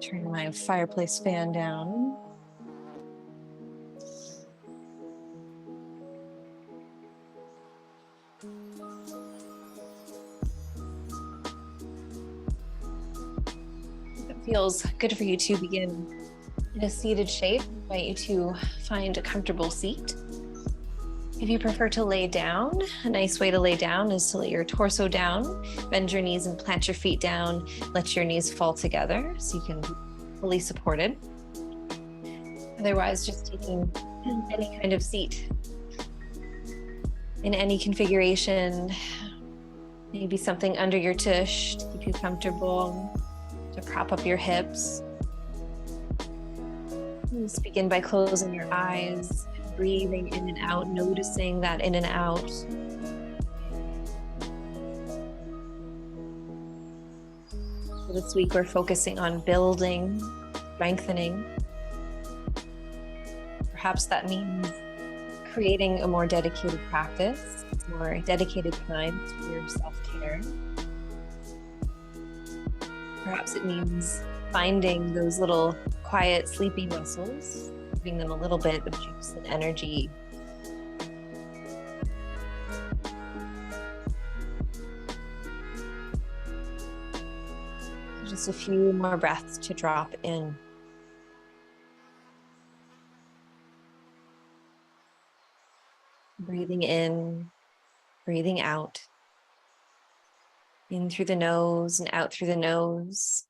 Turn my fireplace fan down. If it feels good for you to begin in a seated shape, I invite you to find a comfortable seat. If you prefer to lay down, a nice way to lay down is to lay your torso down, bend your knees and plant your feet down. Let your knees fall together so you can be fully supported. Otherwise, just taking any kind of seat in any configuration, maybe something under your tush to keep you comfortable, to prop up your hips. Let's begin by closing your eyes, breathing in and out, noticing that in and out. So this week we're focusing on building, strengthening. Perhaps that means creating a more dedicated practice, more dedicated time for your self-care. Perhaps it means finding those little quiet, sleepy muscles, giving them a little bit of juice and energy. Just a few more breaths to drop in. Breathing in, breathing out. In through the nose and out through the nose.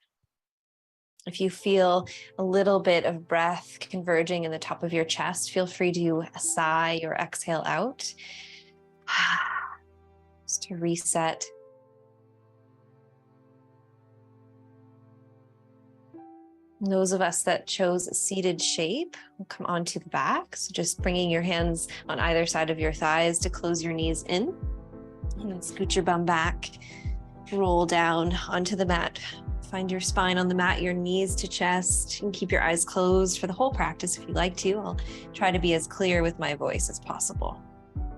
If you feel a little bit of breath converging in the top of your chest, feel free to sigh or exhale out. Just to reset. And those of us that chose a seated shape will come onto the back. So just bringing your hands on either side of your thighs to close your knees in. And then scoot your bum back, roll down onto the mat. Find your spine on the mat, your knees to chest, and keep your eyes closed for the whole practice if you'd like to. I'll try to be as clear with my voice as possible.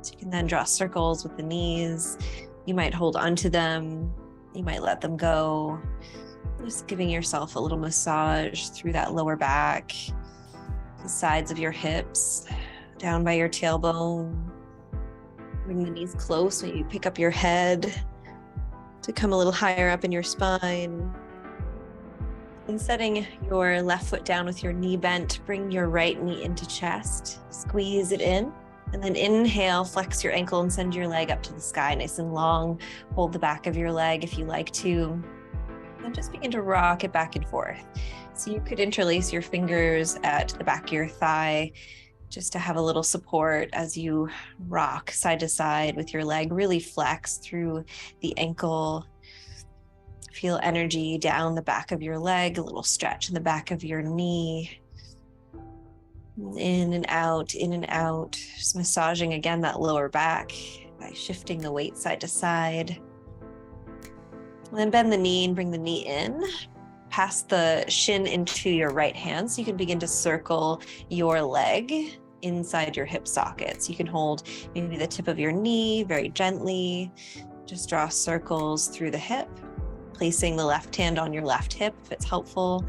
So you can then draw circles with the knees. You might hold onto them. You might let them go. Just giving yourself a little massage through that lower back, the sides of your hips, down by your tailbone. Bring the knees close when you pick up your head to come a little higher up in your spine. And setting your left foot down with your knee bent, bring your right knee into chest, squeeze it in, and then inhale, flex your ankle and send your leg up to the sky, nice and long. Hold the back of your leg if you like to. And just begin to rock it back and forth. So you could interlace your fingers at the back of your thigh just to have a little support as you rock side to side with your leg. Really flex through the ankle. Feel energy down the back of your leg, a little stretch in the back of your knee. In and out, just massaging again that lower back by shifting the weight side to side. And then bend the knee and bring the knee in. Pass the shin into your right hand so you can begin to circle your leg inside your hip socket. So you can hold maybe the tip of your knee very gently. Just draw circles through the hip, placing the left hand on your left hip if it's helpful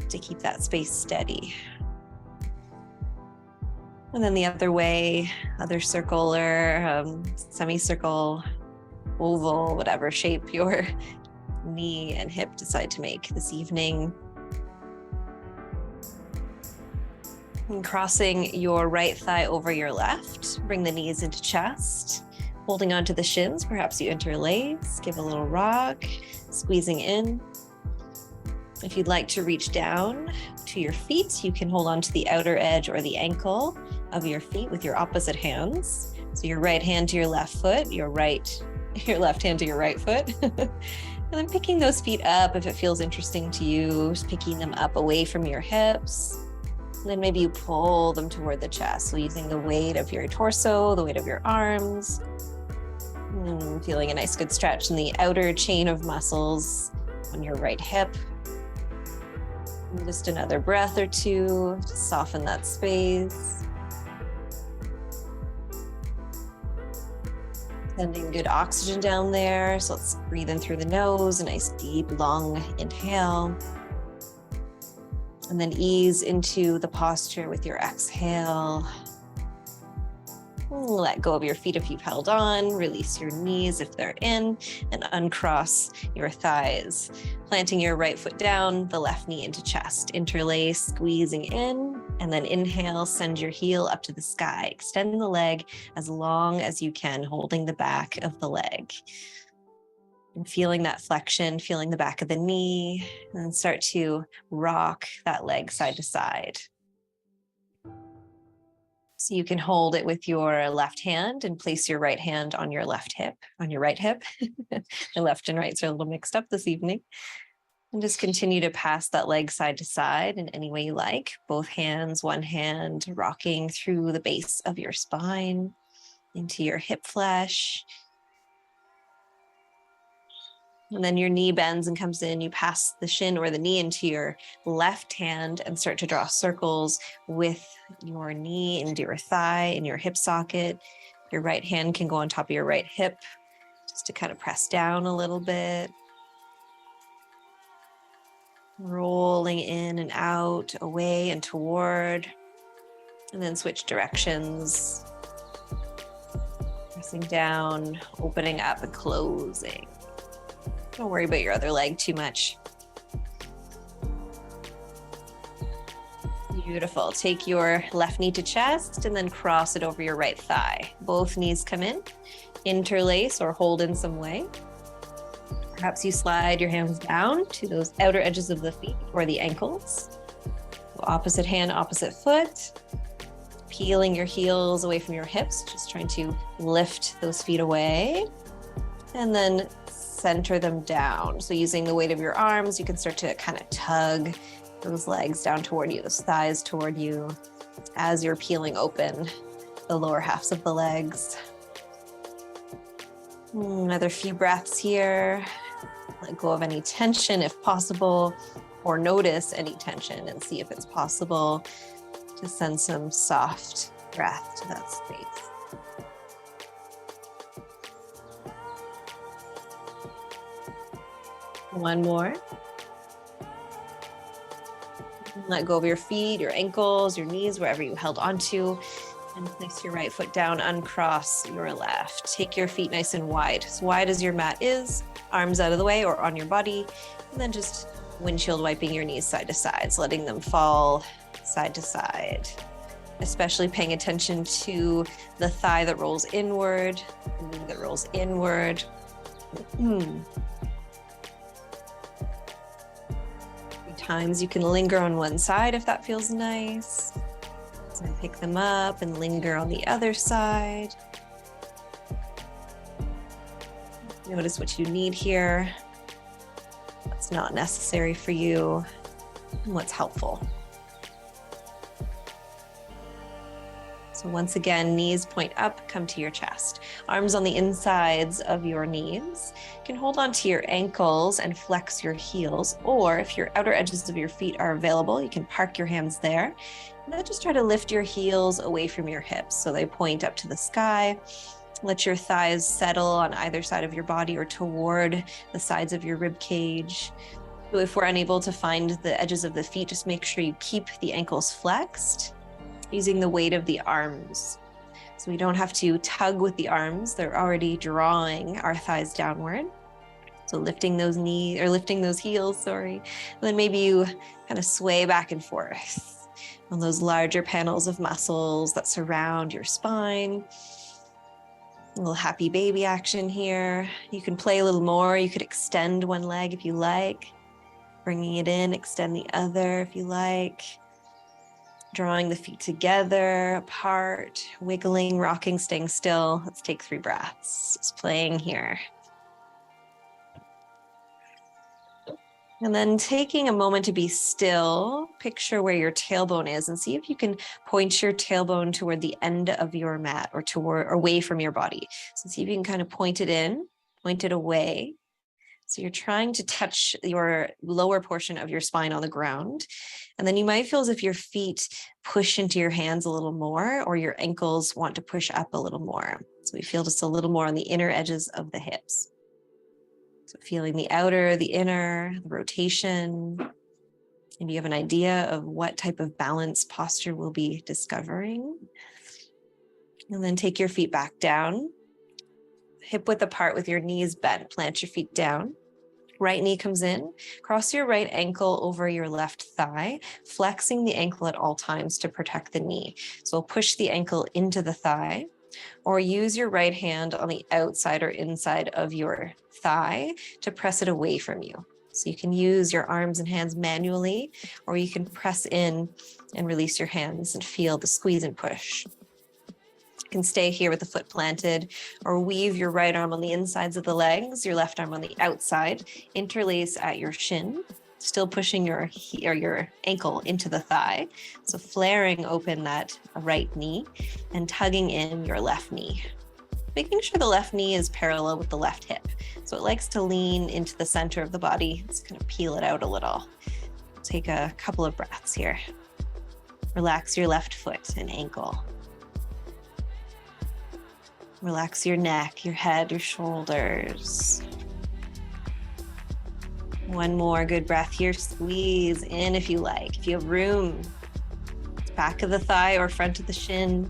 to keep that space steady. And then the other way, other circular, semicircle, oval, whatever shape your knee and hip decide to make this evening. And crossing your right thigh over your left, bring the knees into chest, holding onto the shins, perhaps you interlace, give a little rock, squeezing in. If you'd like to reach down to your feet, you can hold onto the outer edge or the ankle of your feet with your opposite hands. So your right hand to your left foot, your left hand to your right foot. And then picking those feet up if it feels interesting to you, just picking them up away from your hips. And then maybe you pull them toward the chest. So using the weight of your torso, the weight of your arms. And feeling a nice good stretch in the outer chain of muscles on your right hip. And just another breath or two to soften that space. Sending good oxygen down there. So let's breathe in through the nose, a nice deep, long inhale. And then ease into the posture with your exhale. Let go of your feet if you've held on, release your knees if they're in, and uncross your thighs. Planting your right foot down, the left knee into chest. Interlace, squeezing in, and then inhale, send your heel up to the sky. Extend the leg as long as you can, holding the back of the leg. And feeling that flexion, feeling the back of the knee, and then start to rock that leg side to side. So you can hold it with your left hand and place your right hand on your left hip, on your right hip. My left and rights are a little mixed up this evening. And just continue to pass that leg side to side in any way you like. Both hands, one hand rocking through the base of your spine into your hip flesh. And then your knee bends and comes in. You pass the shin or the knee into your left hand and start to draw circles with your knee into your thigh and your hip socket. Your right hand can go on top of your right hip just to kind of press down a little bit. Rolling in and out, away and toward. And then switch directions. Pressing down, opening up and closing. Don't worry about your other leg too much. Beautiful. Take your left knee to chest and then cross it over your right thigh. Both knees come in, interlace or hold in some way. Perhaps you slide your hands down to those outer edges of the feet or the ankles. Opposite hand, opposite foot. Peeling your heels away from your hips, just trying to lift those feet away. And then center them down. So using the weight of your arms, you can start to kind of tug those legs down toward you, those thighs toward you, as you're peeling open the lower halves of the legs. Another few breaths here. Let go of any tension if possible, or notice any tension and see if it's possible to send some soft breath to that space. One more. Let go of your feet, your ankles, your knees, wherever you held onto, and place your right foot down, uncross your left. Take your feet nice and wide, as wide as your mat is, arms out of the way or on your body, and then just windshield wiping your knees side to side, so letting them fall side to side. Especially paying attention to the thigh that rolls inward, the knee that rolls inward. Times you can linger on one side if that feels nice. So pick them up and linger on the other side. Notice what you need here, what's not necessary for you, and what's helpful. So once again, knees point up, come to your chest. Arms on the insides of your knees. You can hold on to your ankles and flex your heels, or if your outer edges of your feet are available, you can park your hands there. And then just try to lift your heels away from your hips so they point up to the sky. Let your thighs settle on either side of your body or toward the sides of your rib cage. So if we're unable to find the edges of the feet, just make sure you keep the ankles flexed, using the weight of the arms. So we don't have to tug with the arms. They're already drawing our thighs downward. So lifting those knees, or lifting those heels, And then maybe you kind of sway back and forth on those larger panels of muscles that surround your spine. A little happy baby action here. You can play a little more. You could extend one leg if you like. Bringing it in, extend the other if you like. Drawing the feet together, apart, wiggling, rocking, staying still. Let's take 3 breaths. Just playing here. And then taking a moment to be still, picture where your tailbone is and see if you can point your tailbone toward the end of your mat or away from your body. So see if you can kind of point it in, point it away. So you're trying to touch your lower portion of your spine on the ground. And then you might feel as if your feet push into your hands a little more, or your ankles want to push up a little more. So we feel just a little more on the inner edges of the hips. So feeling the outer, the inner, the rotation. And you have an idea of what type of balance posture we'll be discovering. And then take your feet back down, hip width apart with your knees bent. Plant your feet down. Right knee comes in, cross your right ankle over your left thigh, flexing the ankle at all times to protect the knee. So push the ankle into the thigh, or use your right hand on the outside or inside of your thigh to press it away from you. So you can use your arms and hands manually, or you can press in and release your hands and feel the squeeze and push. You can stay here with the foot planted, or weave your right arm on the insides of the legs, your left arm on the outside, interlace at your shin, still pushing your ankle into the thigh. So flaring open that right knee and tugging in your left knee. Making sure the left knee is parallel with the left hip. So it likes to lean into the center of the body. Let's kind of peel it out a little. Take a couple of breaths here. Relax your left foot and ankle. Relax your neck, your head, your shoulders. One more good breath here. Squeeze in if you like. If you have room, back of the thigh or front of the shin.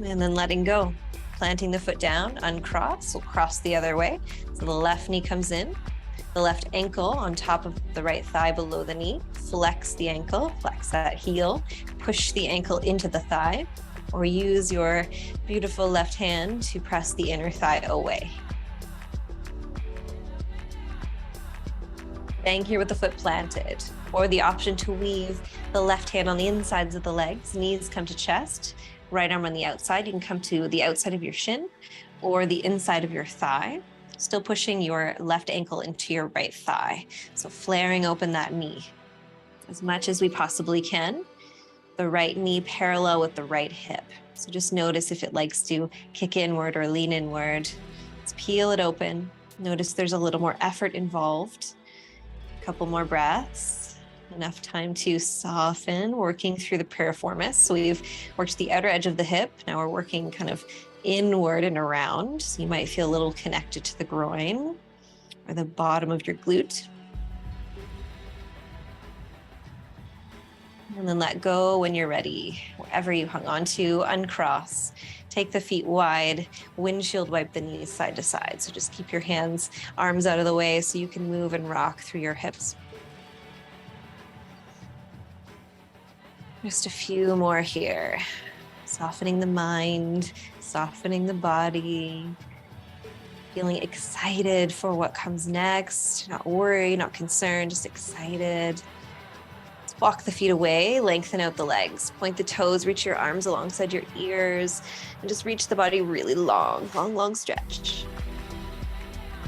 And then letting go. Planting the foot down, uncross. We'll cross the other way. So the left knee comes in. The left ankle on top of the right thigh below the knee. Flex the ankle, flex that heel. Push the ankle into the thigh. Or use your beautiful left hand to press the inner thigh away. Staying here with the foot planted, or the option to weave the left hand on the insides of the legs, knees come to chest, right arm on the outside. You can come to the outside of your shin or the inside of your thigh, still pushing your left ankle into your right thigh. So flaring open that knee as much as we possibly can. The right knee parallel with the right hip. So just notice if it likes to kick inward or lean inward. Let's peel it open. Notice there's a little more effort involved. A couple more breaths. Enough time to soften, working through the piriformis. So we've worked the outer edge of the hip. Now we're working kind of inward and around. So you might feel a little connected to the groin or the bottom of your glute. And then let go when you're ready. Wherever you hung on to, uncross. Take the feet wide, windshield wipe the knees side to side. So just keep your hands, arms out of the way so you can move and rock through your hips. Just a few more here. Softening the mind, softening the body. Feeling excited for what comes next. Not worried, not concerned, just excited. Walk the feet away, lengthen out the legs. Point the toes, reach your arms alongside your ears, and just reach the body really long, long stretch.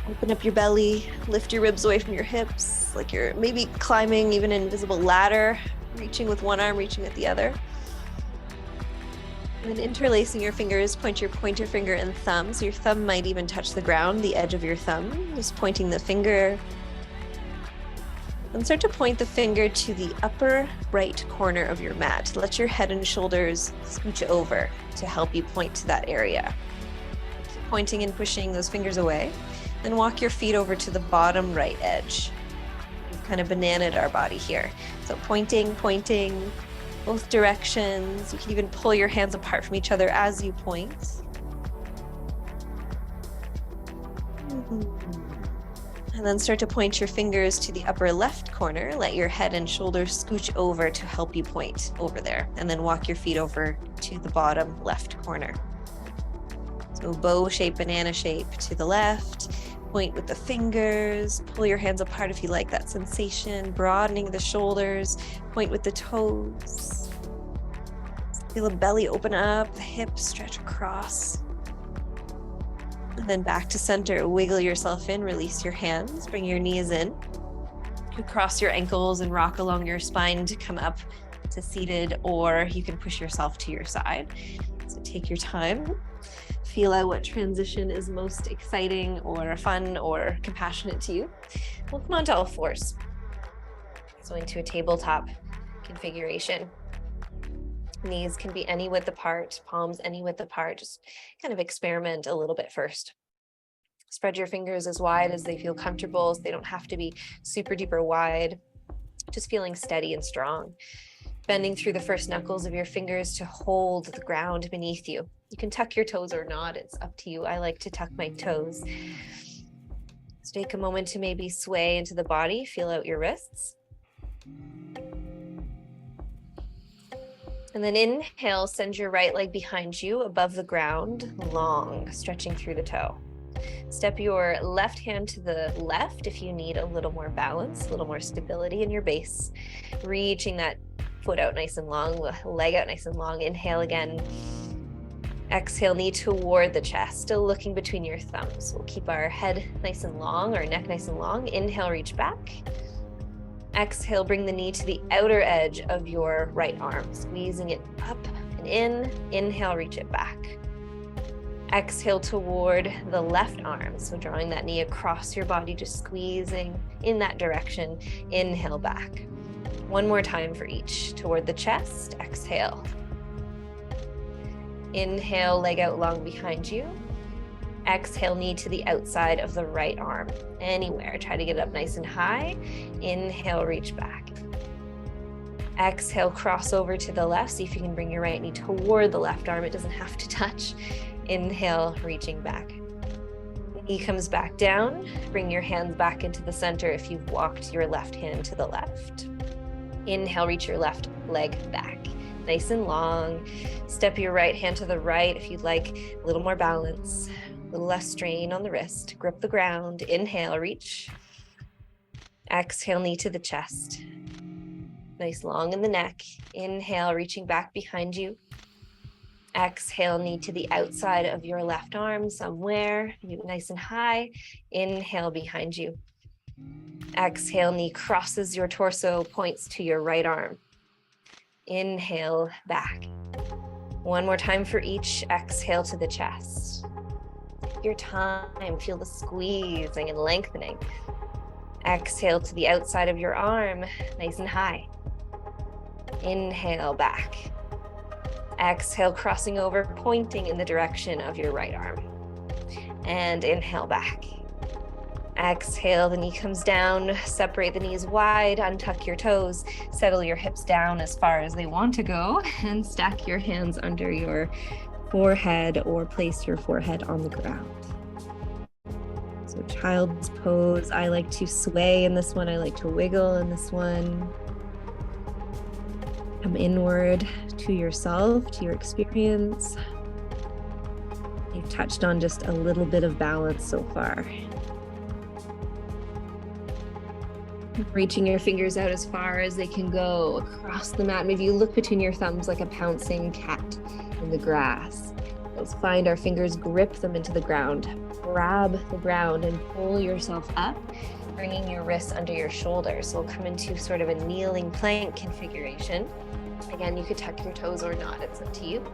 Open up your belly, lift your ribs away from your hips, like you're maybe climbing even an invisible ladder, reaching with one arm, reaching with the other. And then interlacing your fingers, point your pointer finger and thumb. So your thumb might even touch the ground, the edge of your thumb. Just pointing the finger. And start to point the finger to the upper right corner of your mat. Let your head and shoulders scooch over to help you point to that area. Keep pointing and pushing those fingers away. Then walk your feet over to the bottom right edge. We've kind of bananaed our body here. So pointing, both directions. You can even pull your hands apart from each other as you point. And then start to point your fingers to the upper left corner. Let your head and shoulders scooch over to help you point over there. And then walk your feet over to the bottom left corner. So bow shape, banana shape to the left. Point with the fingers. Pull your hands apart if you like that sensation. Broadening the shoulders. Point with the toes. Feel the belly open up, the hips stretch across. And then back to center, wiggle yourself in, release your hands, bring your knees in. You can cross your ankles and rock along your spine to come up to seated, or you can push yourself to your side. So take your time. Feel out what transition is most exciting or fun or compassionate to you. We'll come onto all fours. So into a tabletop configuration. Knees can be any width apart, palms any width apart. Just kind of experiment a little bit first. Spread your fingers as wide as they feel comfortable, so they don't have to be super duper wide. Just feeling steady and strong. Bending through the first knuckles of your fingers to hold the ground beneath you. You can tuck your toes or not, it's up to you. I like to tuck my toes. So take a moment to maybe sway into the body, feel out your wrists. And then inhale, send your right leg behind you above the ground, long, stretching through the toe. Step your left hand to the left if you need a little more balance, a little more stability in your base. Reaching that foot out nice and long, leg out nice and long. Inhale again. Exhale, knee toward the chest, still looking between your thumbs. We'll keep our head nice and long, our neck nice and long. Inhale, reach back. Exhale, bring the knee to the outer edge of your right arm, squeezing it up and in. Inhale, reach it back. Exhale toward the left arm. So drawing that knee across your body, just squeezing in that direction. Inhale back. One more time for each. Toward the chest, exhale. Inhale, leg out long behind you. Exhale, knee to the outside of the right arm. Anywhere, try to get it up nice and high. Inhale, reach back. Exhale, cross over to the left. See if you can bring your right knee toward the left arm. It doesn't have to touch. Inhale, reaching back. Knee comes back down. Bring your hands back into the center if you've walked your left hand to the left. Inhale, reach your left leg back. Nice and long. Step your right hand to the right if you'd like a little more balance, a little less strain on the wrist. Grip the ground. Inhale, reach. Exhale, knee to the chest. Nice long in the neck. Inhale, reaching back behind you. Exhale, knee to the outside of your left arm somewhere, nice and high. Inhale, behind you. Exhale, knee crosses your torso, points to your right arm. Inhale, back. One more time for each. Exhale to the chest. Your time, feel the squeezing and lengthening. Exhale to the outside of your arm, nice and high. Inhale, back. Exhale, crossing over, pointing in the direction of your right arm. And inhale back. Exhale, the knee comes down, separate the knees wide, untuck your toes, settle your hips down as far as they want to go, and stack your hands under your forehead or place your forehead on the ground. So child's pose, I like to sway in this one, I like to wiggle in this one. Come inward to yourself, to your experience. You've touched on just a little bit of balance so far. Reaching your fingers out as far as they can go across the mat. Maybe you look between your thumbs like a pouncing cat in the grass. Let's find our fingers, grip them into the ground. Grab the ground and pull yourself up, bringing your wrists under your shoulders. So we'll come into sort of a kneeling plank configuration. Again, you could tuck your toes or not, it's up to you.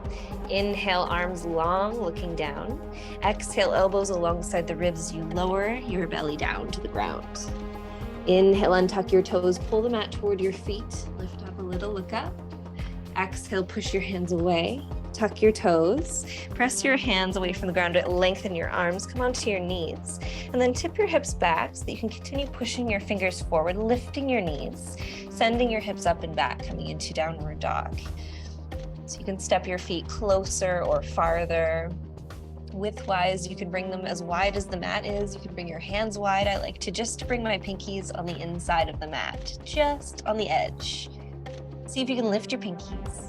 Inhale, arms long, looking down. Exhale, elbows alongside the ribs. You lower your belly down to the ground. Inhale, untuck your toes, pull the mat toward your feet. Lift up a little, look up. Exhale, push your hands away. Tuck your toes. Press your hands away from the ground, lengthen your arms, come onto your knees. And then tip your hips back so that you can continue pushing your fingers forward, lifting your knees, sending your hips up and back, coming into downward dog. So you can step your feet closer or farther. Widthwise, you can bring them as wide as the mat is. You can bring your hands wide. I like to just bring my pinkies on the inside of the mat, just on the edge. See if you can lift your pinkies.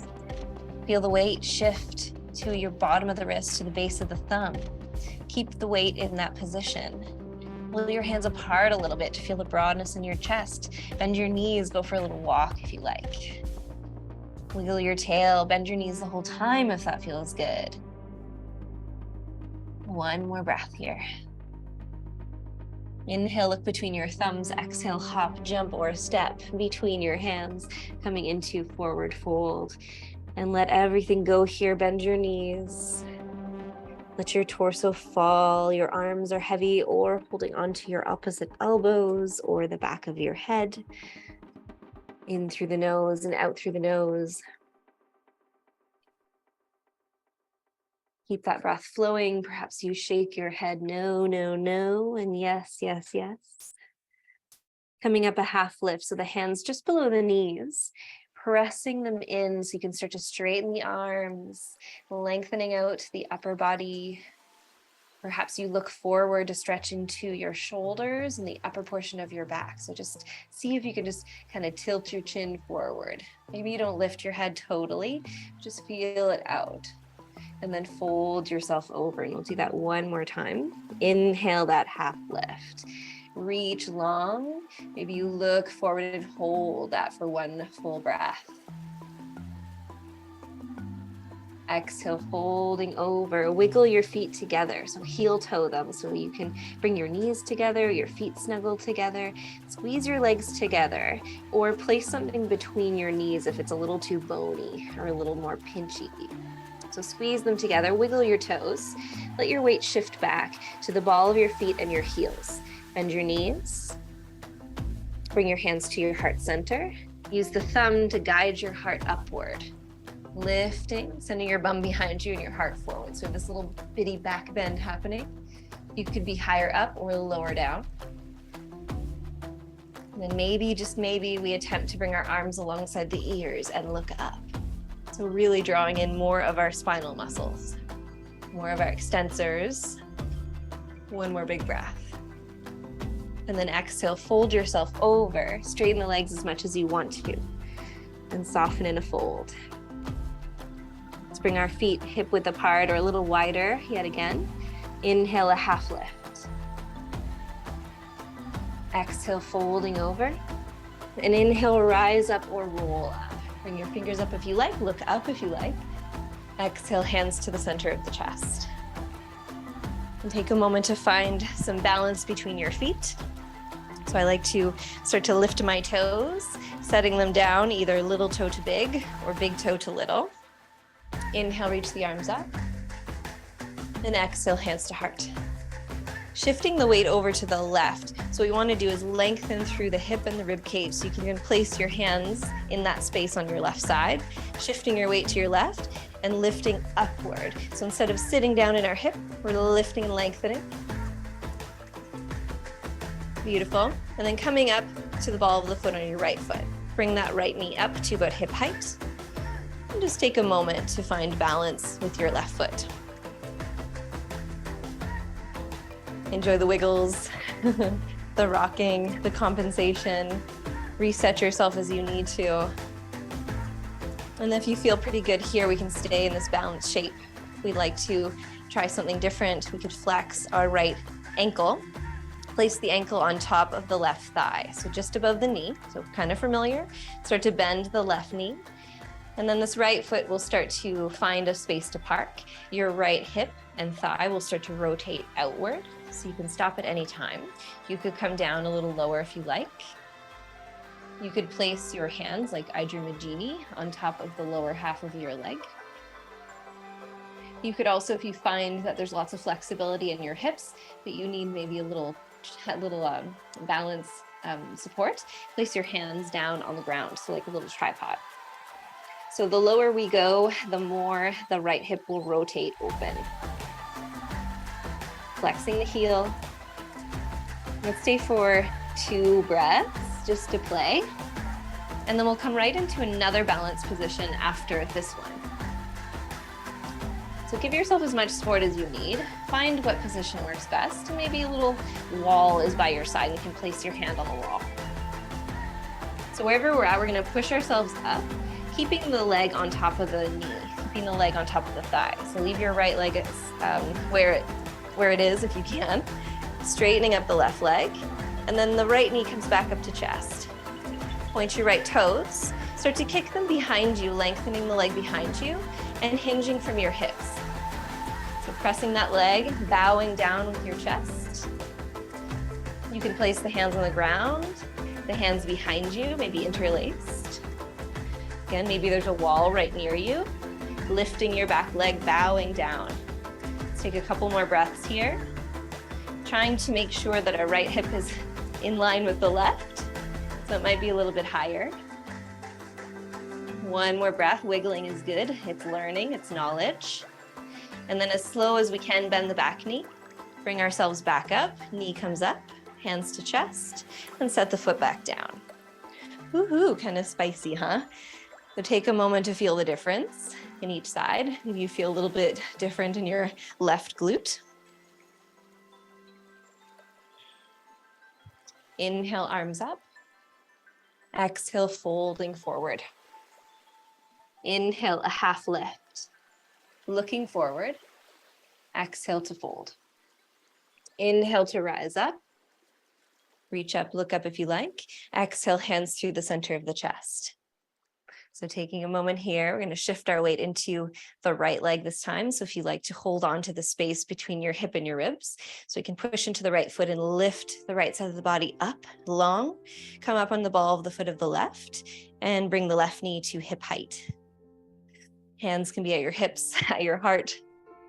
Feel the weight shift to your bottom of the wrist, to the base of the thumb. Keep the weight in that position. Pull your hands apart a little bit to feel the broadness in your chest. Bend your knees, go for a little walk if you like. Wiggle your tail, bend your knees the whole time if that feels good. One more breath here. Inhale, look between your thumbs. Exhale, hop, jump, or step between your hands, coming into forward fold. And let everything go here. Bend your knees. Let your torso fall. Your arms are heavy or holding onto your opposite elbows or the back of your head. In through the nose and out through the nose. Keep that breath flowing. Perhaps you shake your head no, no, no, and yes, yes, yes. Coming up a half lift, so the hands just below the knees, pressing them in so you can start to straighten the arms, lengthening out the upper body. Perhaps you look forward to stretch into your shoulders and the upper portion of your back. So just see if you can just kind of tilt your chin forward. Maybe you don't lift your head totally, just feel it out. And then fold yourself over. You'll do that one more time. Inhale that half lift. Reach long. Maybe you look forward and hold that for one full breath. Exhale, folding over. Wiggle your feet together. So heel toe them so you can bring your knees together, your feet snuggle together. Squeeze your legs together or place something between your knees if it's a little too bony or a little more pinchy. So squeeze them together, wiggle your toes. Let your weight shift back to the ball of your feet and your heels. Bend your knees. Bring your hands to your heart center. Use the thumb to guide your heart upward. Lifting, sending your bum behind you and your heart forward. So this little bitty back bend happening. You could be higher up or lower down. And then maybe, just maybe, we attempt to bring our arms alongside the ears and look up. So really drawing in more of our spinal muscles, more of our extensors. One more big breath. And then exhale, fold yourself over, straighten the legs as much as you want to, and soften in a fold. Let's bring our feet hip width apart or a little wider yet again. Inhale, a half lift. Exhale, folding over. And inhale, rise up or roll up. Bring your fingers up if you like, look up if you like. Exhale, hands to the center of the chest. And take a moment to find some balance between your feet. So I like to start to lift my toes, setting them down, either little toe to big or big toe to little. Inhale, reach the arms up. And exhale, hands to heart. Shifting the weight over to the left. So what we want to do is lengthen through the hip and the rib cage so you can place your hands in that space on your left side, shifting your weight to your left and lifting upward. So instead of sitting down in our hip, we're lifting and lengthening. Beautiful. And then coming up to the ball of the foot on your right foot. Bring that right knee up to about hip height. And just take a moment to find balance with your left foot. Enjoy the wiggles, the rocking, the compensation. Reset yourself as you need to. And if you feel pretty good here, we can stay in this balanced shape. If we'd like to try something different, we could flex our right ankle. Place the ankle on top of the left thigh, so just above the knee, so kind of familiar. Start to bend the left knee. And then this right foot will start to find a space to park. Your right hip and thigh will start to rotate outward, so you can stop at any time. You could come down a little lower if you like. You could place your hands like Idramajini on top of the lower half of your leg. You could also, if you find that there's lots of flexibility in your hips, but you need maybe a little balance support, place your hands down on the ground, so like a little tripod. So the lower we go, the more the right hip will rotate open. Flexing the heel. Let's stay for 2 breaths just to play. And then we'll come right into another balanced position after this one. So give yourself as much support as you need. Find what position works best. And maybe a little wall is by your side and you can place your hand on the wall. So wherever we're at, we're gonna push ourselves up, keeping the leg on top of the knee, keeping the leg on top of the thigh. So leave your right leg where it is if you can, straightening up the left leg. And then the right knee comes back up to chest. Point your right toes. Start to kick them behind you, lengthening the leg behind you and hinging from your hips. So pressing that leg, bowing down with your chest. You can place the hands on the ground, the hands behind you, maybe interlaced. Again, maybe there's a wall right near you. Lifting your back leg, bowing down. Let's take a couple more breaths here. Trying to make sure that our right hip is in line with the left. So it might be a little bit higher. One more breath. Wiggling is good. It's learning, it's knowledge. And then as slow as we can, bend the back knee. Bring ourselves back up, knee comes up, hands to chest, and set the foot back down. Woohoo, kind of spicy, huh? So take a moment to feel the difference in each side. Maybe you feel a little bit different in your left glute. Inhale, arms up. Exhale, folding forward. Inhale, a half lift. Looking forward. Exhale to fold. Inhale to rise up. Reach up, look up if you like. Exhale, hands through the center of the chest. So taking a moment here, we're going to shift our weight into the right leg this time. So if you like to hold on to the space between your hip and your ribs, so you can push into the right foot and lift the right side of the body up long, come up on the ball of the foot of the left, and bring the left knee to hip height. Hands can be at your hips, at your heart,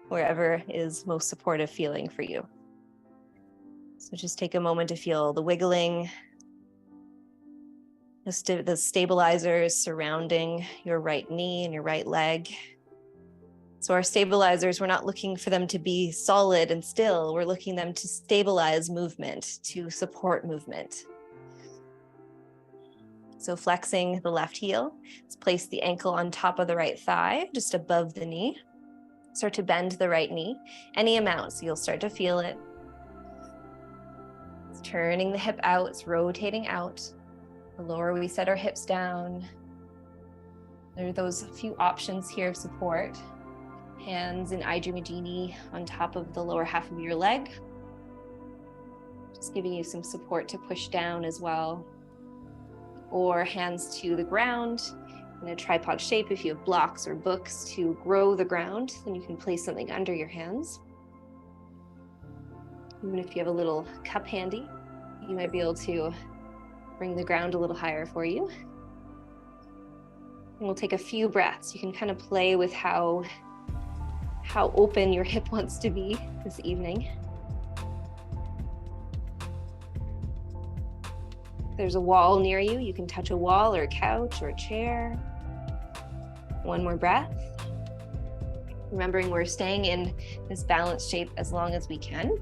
wherever is most supportive feeling for you. So just take a moment to feel the wiggling, the stabilizers surrounding your right knee and your right leg. So our stabilizers, we're not looking for them to be solid and still. We're looking them to stabilize movement, to support movement. So flexing the left heel, let's place the ankle on top of the right thigh, just above the knee. Start to bend the right knee, any amount, so you'll start to feel it. It's turning the hip out, it's rotating out. The lower we set our hips down. There are those few options here of support. Hands in Ijimajini on top of the lower half of your leg. Just giving you some support to push down as well. Or hands to the ground in a tripod shape. If you have blocks or books to grow the ground, then you can place something under your hands. Even if you have a little cup handy, you might be able to bring the ground a little higher for you. And we'll take a few breaths. You can kind of play with how open your hip wants to be this evening. If there's a wall near you, you can touch a wall or a couch or a chair. One more breath. Remembering we're staying in this balanced shape as long as we can.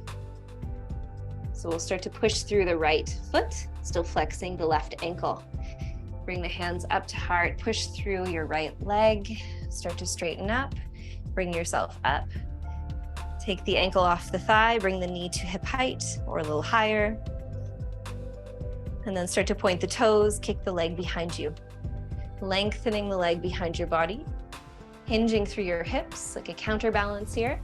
So we'll start to push through the right foot, still flexing the left ankle. Bring the hands up to heart, push through your right leg, start to straighten up, bring yourself up. Take the ankle off the thigh, bring the knee to hip height or a little higher. And then start to point the toes, kick the leg behind you. Lengthening the leg behind your body, hinging through your hips like a counterbalance here.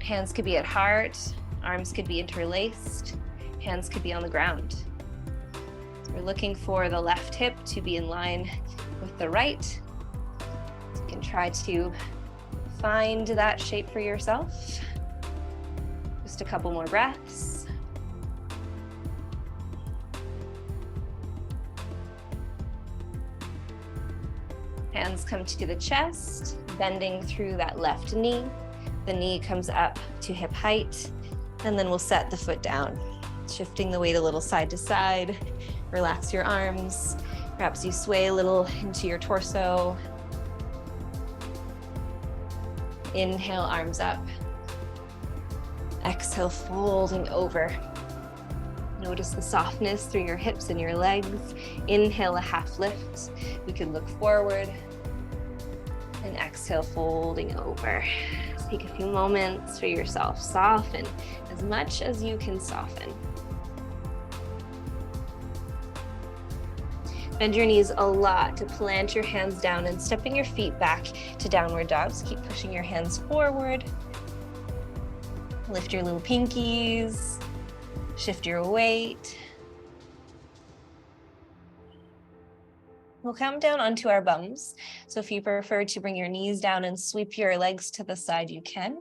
Hands could be at heart, arms could be interlaced, hands could be on the ground. So we're looking for the left hip to be in line with the right. So you can try to find that shape for yourself. Just a couple more breaths. Hands come to the chest, bending through that left knee. The knee comes up to hip height, and then we'll set the foot down, shifting the weight a little side to side. Relax your arms. Perhaps you sway a little into your torso. Inhale, arms up. Exhale, folding over. Notice the softness through your hips and your legs. Inhale, a half lift. We can look forward. And exhale, folding over. Take a few moments for yourself. Soften as much as you can soften. Bend your knees a lot to plant your hands down and stepping your feet back to downward dog. So keep pushing your hands forward. Lift your little pinkies. Shift your weight. We'll come down onto our bums. So if you prefer to bring your knees down and sweep your legs to the side, you can.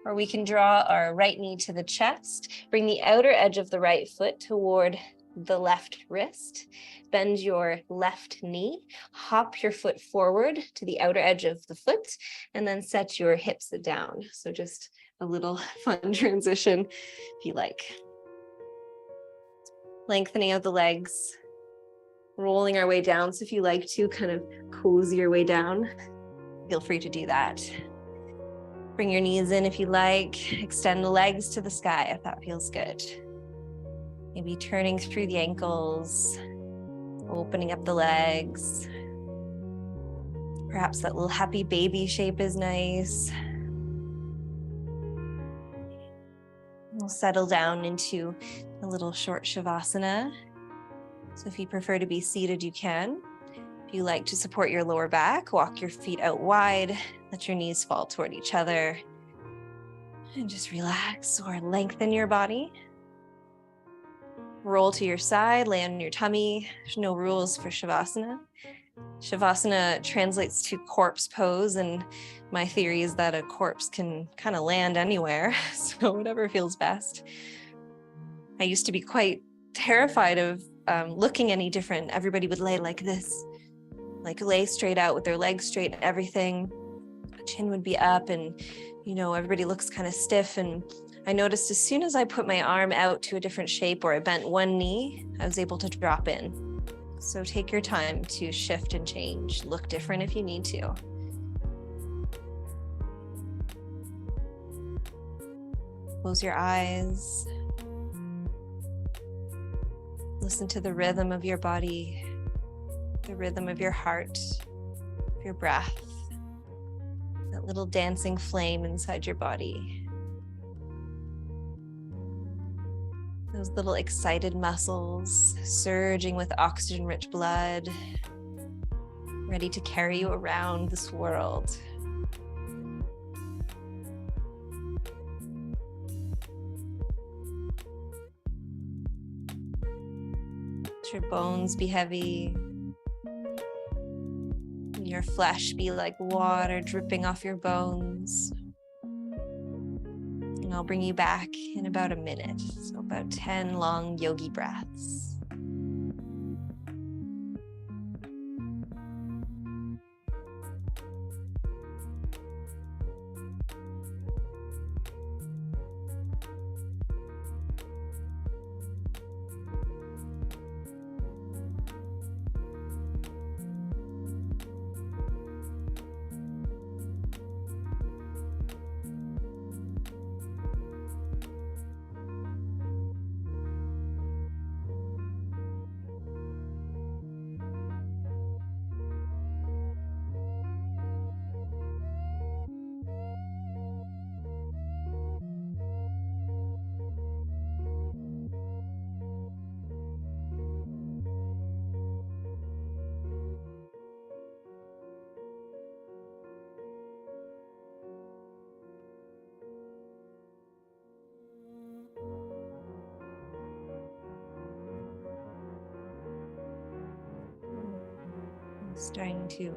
Or we can draw our right knee to the chest. Bring the outer edge of the right foot toward the left wrist. Bend your left knee. Hop your foot forward to the outer edge of the foot. And then set your hips down. So just a little fun transition if you like. Lengthening of the legs. Rolling our way down. So if you like to kind of cozy your way down. feel free to do that. Bring your knees in if you like. Extend the legs to the sky if that feels good. Maybe turning through the ankles, opening up the legs. Perhaps that little happy baby shape is nice. We'll settle down into a little short shavasana. So if you prefer to be seated, you can. If you like to support your lower back, walk your feet out wide, let your knees fall toward each other, and just relax or lengthen your body. Roll to your side, lay on your tummy. There's no rules for Shavasana. Shavasana translates to corpse pose, and my theory is that a corpse can kind of land anywhere, so whatever feels best. I used to be quite terrified of looking any different. Everybody would lay like this, like lay straight out with their legs straight and everything. Chin would be up and, everybody looks kind of stiff. And I noticed as soon as I put my arm out to a different shape or I bent one knee, I was able to drop in. So take your time to shift and change. Look different if you need to. Close your eyes. Listen to the rhythm of your body, the rhythm of your heart, of your breath, that little dancing flame inside your body. Those little excited muscles surging with oxygen-rich blood, ready to carry you around this world. Let your bones be heavy. Your flesh be like water dripping off your bones. And I'll bring you back in about a minute. So about 10 long yogi breaths. Starting to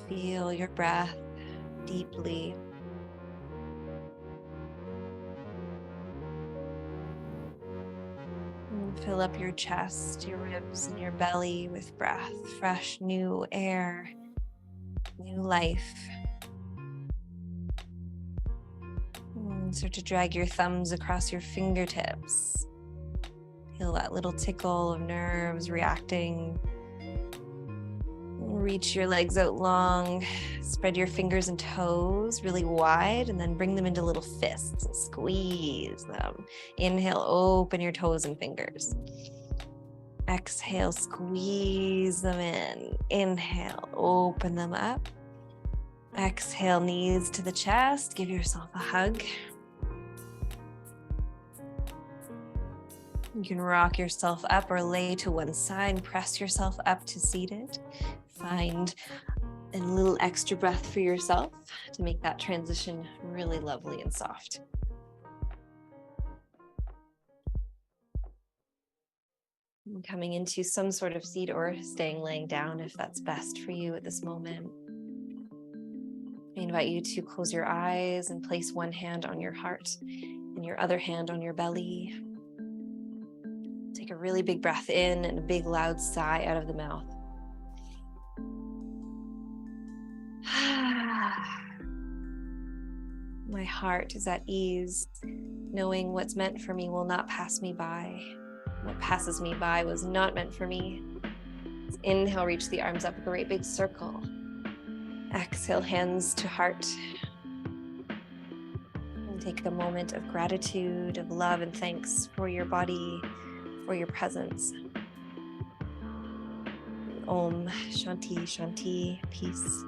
feel your breath deeply. And fill up your chest, your ribs, and your belly with breath, fresh, new air, new life. And start to drag your thumbs across your fingertips. Feel that little tickle of nerves reacting. Reach your legs out long, spread your fingers and toes really wide, and then bring them into little fists and squeeze them. Inhale, open your toes and fingers. Exhale, squeeze them in. Inhale, open them up. Exhale, knees to the chest. Give yourself a hug. You can rock yourself up or lay to one side. Press yourself up to seated. Find a little extra breath for yourself to make that transition really lovely and soft. And coming into some sort of seat or staying laying down if that's best for you at this moment. I invite you to close your eyes and place one hand on your heart and your other hand on your belly. Take a really big breath in and a big loud sigh out of the mouth. My heart is at ease, knowing what's meant for me will not pass me by. What passes me by was not meant for me. Inhale, reach the arms up, a great big circle. Exhale, hands to heart. And take a moment of gratitude, of love and thanks for your body, for your presence. Om Shanti Shanti, peace.